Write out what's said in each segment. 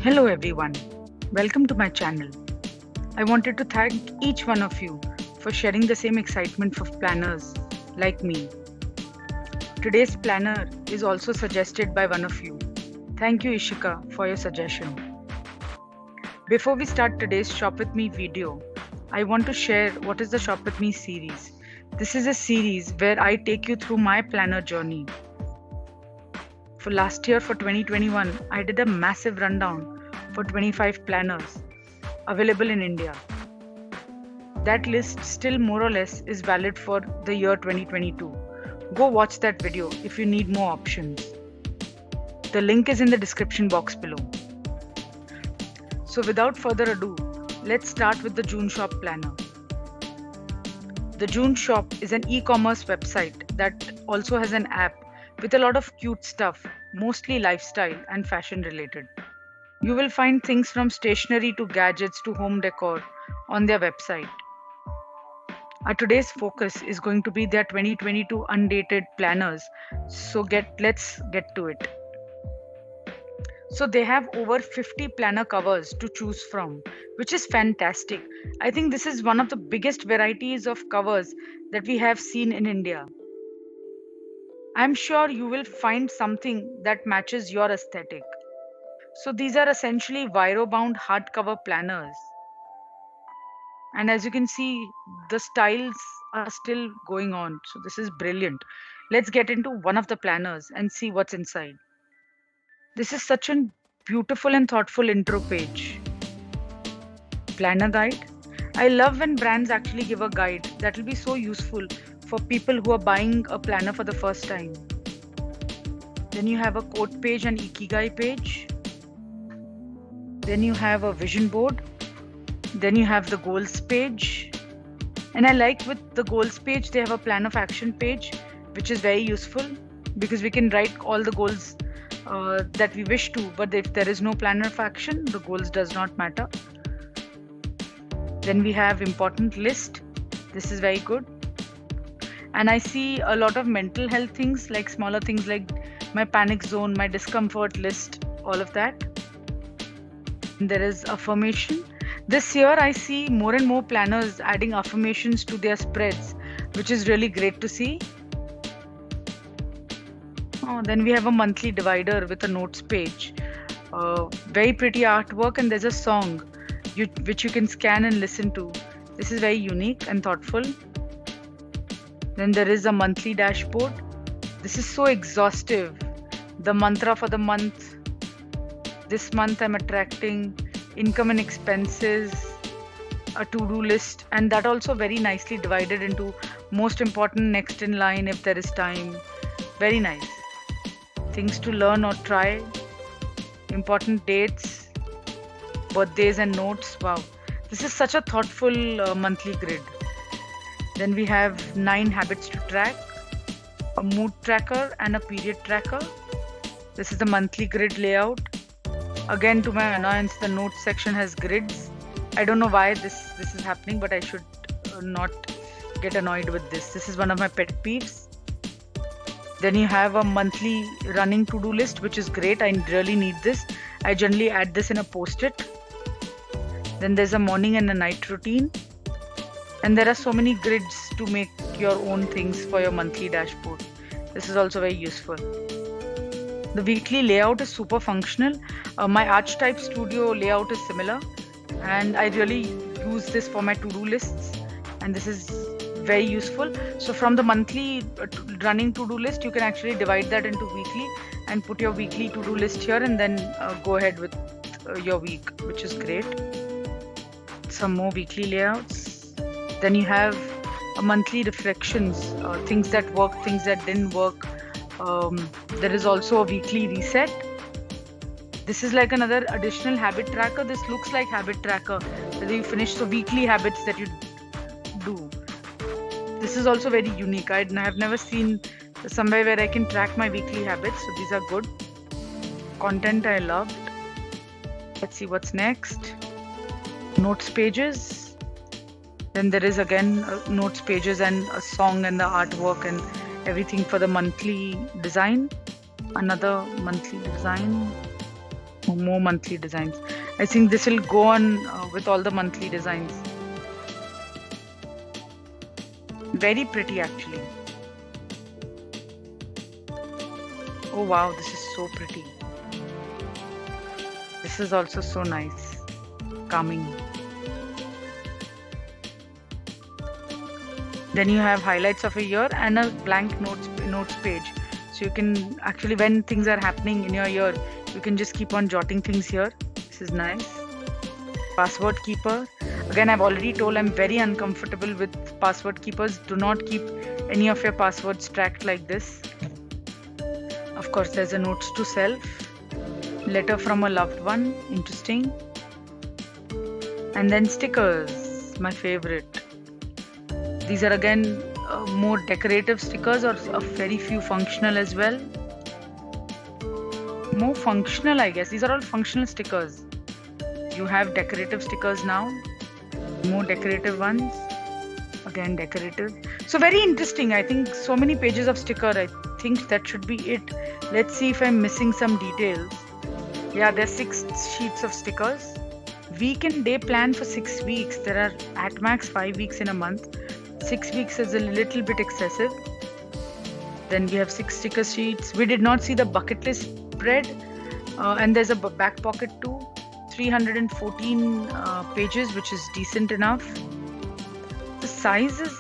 Hello everyone, welcome to my channel. I wanted to thank each one of you for sharing the same excitement for planners like me. Today's planner is also suggested by one of you. Thank you Ishika for your suggestion. Before we start today's Shop With Me video, I want to share what is the Shop With Me series. This is a series where I take you through my planner journey. For last year, for 2021, I did a massive rundown for 25 planners available in India. That list still more or less is valid for the year 2022. Go watch that video if you need more options. The link is in the description box below. So without further ado, let's start with the June Shop Planner. The June Shop is an e-commerce website that also has an app with a lot of cute stuff, mostly lifestyle and fashion related. You will find things from stationery to gadgets to home decor on their website. Our today's focus is going to be their 2022 undated planners. So let's get to it. So they have over 50 planner covers to choose from, which is fantastic. I think this is one of the biggest varieties of covers that we have seen in India. I'm sure you will find something that matches your aesthetic. So these are essentially Viro bound hardcover planners. And as you can see, the styles are still going on. So this is brilliant. Let's get into one of the planners and see what's inside. This is such a beautiful and thoughtful intro page. Planner guide. I love when brands actually give a guide. That will be so useful for people who are buying a planner for the first time. Then you have a quote page and ikigai page. Then you have a vision board. Then you have the goals page. And I like with the goals page, they have a plan of action page, which is very useful because we can write all the goals that we wish to. But if there is no plan of action, the goals does not matter. Then we have important list. This is very good. And I see a lot of mental health things, like smaller things like my panic zone, my discomfort list, all of that. And there is affirmation. This year, I see more and more planners adding affirmations to their spreads, which is really great to see. Oh, then we have a monthly divider with a notes page. Very pretty artwork, and there's a song which you can scan and listen to. This is very unique and thoughtful. Then there is a monthly dashboard. This is so exhaustive. The mantra for the month. This month I'm attracting income and expenses, a to-do list, and that also very nicely divided into most important, next in line if there is time. Very nice. Things to learn or try, important dates, birthdays and notes. Wow, this is such a thoughtful monthly grid. Then we have 9 habits to track, a mood tracker and a period tracker. This is the monthly grid layout. Again, to my annoyance, the notes section has grids. I don't know why this is happening, but I should not get annoyed with this. This is one of my pet peeves. Then you have a monthly running to-do list, which is great. I really need this. I generally add this in a post-it. Then there's a morning and a night routine. And there are so many grids to make your own things for your monthly dashboard. This is also very useful. The weekly layout is super functional. My Archetype Studio layout is similar, and I really use this for my to-do lists, and this is very useful. So from the monthly running to-do list, you can actually divide that into weekly and put your weekly to-do list here, and then go ahead with your week, which is great. Some more weekly layouts. Then you have a monthly reflections, things that worked, things that didn't work. There is also a weekly reset. This is like another additional habit tracker. This looks like habit tracker that you finish the weekly habits that you do. This is also very unique. I have never seen somewhere where I can track my weekly habits. So these are good. Content I loved. Let's see what's next. Notes pages. Then there is again notes pages and a song and the artwork and everything for the monthly design. Another monthly design. More monthly designs. I think this will go on with all the monthly designs. Very pretty actually. Oh wow, this is so pretty. This is also so nice. Calming. Then you have highlights of a year and a blank notes page. So you can actually, when things are happening in your year, you can just keep on jotting things here. This is nice. Password keeper. Again, I've already told I'm very uncomfortable with password keepers. Do not keep any of your passwords tracked like this. Of course, there's a notes to self. Letter from a loved one. Interesting. And then stickers. My favorite. These are again more decorative stickers or very few functional as well. More functional, I guess. These are all functional stickers. You have decorative stickers now. More decorative ones. Again, decorative. So very interesting. I think so many pages of sticker. I think that should be it. Let's see if I'm missing some details. Yeah, there's 6 sheets of stickers. Week and day plan for 6 weeks. There are at max 5 weeks in a month. 6 weeks is a little bit excessive. Then we have 6 sticker sheets. We did not see the bucket list spread. And there's a back pocket too. 314 pages, which is decent enough. The size is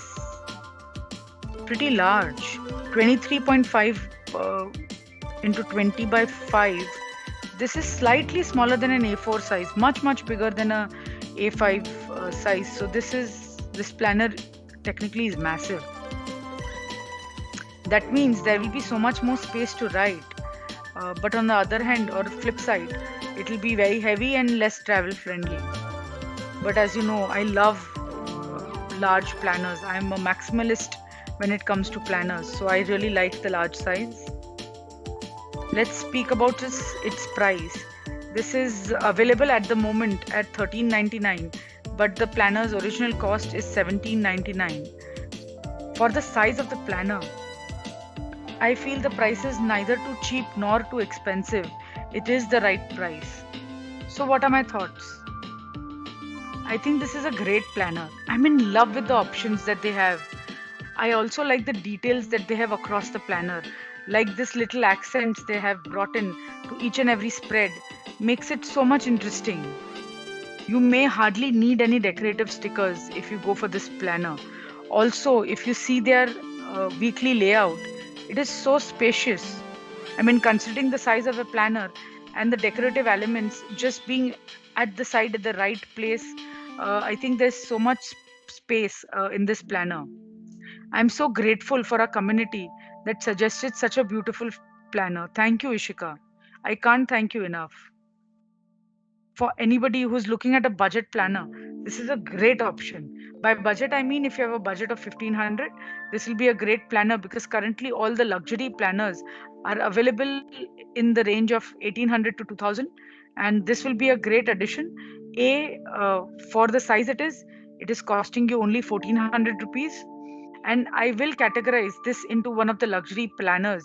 pretty large. 23.5 into 20 by 5. This is slightly smaller than an A4 size. Much bigger than a A5 size. So this planner technically is massive. That means there will be so much more space to write. But on the other hand, or flip side, it will be very heavy and less travel friendly. But as you know, I love large planners. I'm a maximalist when it comes to planners. So I really like the large size. Let's speak about its price. This is available at the moment at $13.99, but the planner's original cost is $17.99. For the size of the planner, I feel the price is neither too cheap nor too expensive. It is the right price. So what are my thoughts? I think this is a great planner. I'm in love with the options that they have. I also like the details that they have across the planner. Like this little accents they have brought in to each and every spread makes it so much interesting. You may hardly need any decorative stickers if you go for this planner. Also, if you see their weekly layout, it is so spacious. I mean, considering the size of a planner and the decorative elements just being at the side at the right place, I think there's so much space in this planner. I'm so grateful for our community that suggested such a beautiful planner. Thank you, Ishika. I can't thank you enough. For anybody who's looking at a budget planner, this is a great option. By budget, I mean if you have a budget of 1500, this will be a great planner because currently all the luxury planners are available in the range of 1800 to 2000, and this will be a great addition. For the size it is costing you only 1400 rupees, and I will categorize this into one of the luxury planners,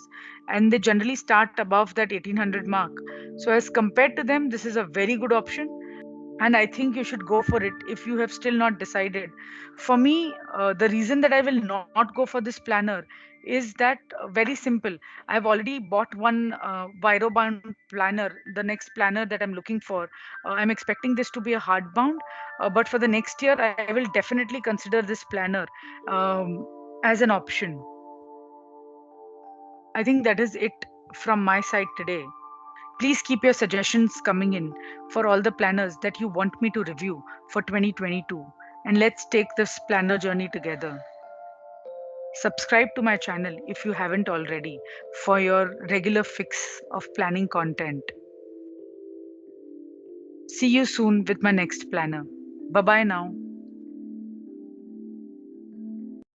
and they generally start above that 1800 mark. So as compared to them, this is a very good option, and I think you should go for it if you have still not decided. For me, the reason that I will not go for this planner is that very simple. I've already bought one Biro bound planner, the next planner that I'm looking for. I'm expecting this to be a hardbound, but for the next year, I will definitely consider this planner as an option. I think that is it from my side today. Please keep your suggestions coming in for all the planners that you want me to review for 2022. And let's take this planner journey together. Subscribe to my channel if you haven't already for your regular fix of planning content. See you soon with my next planner. Bye bye now.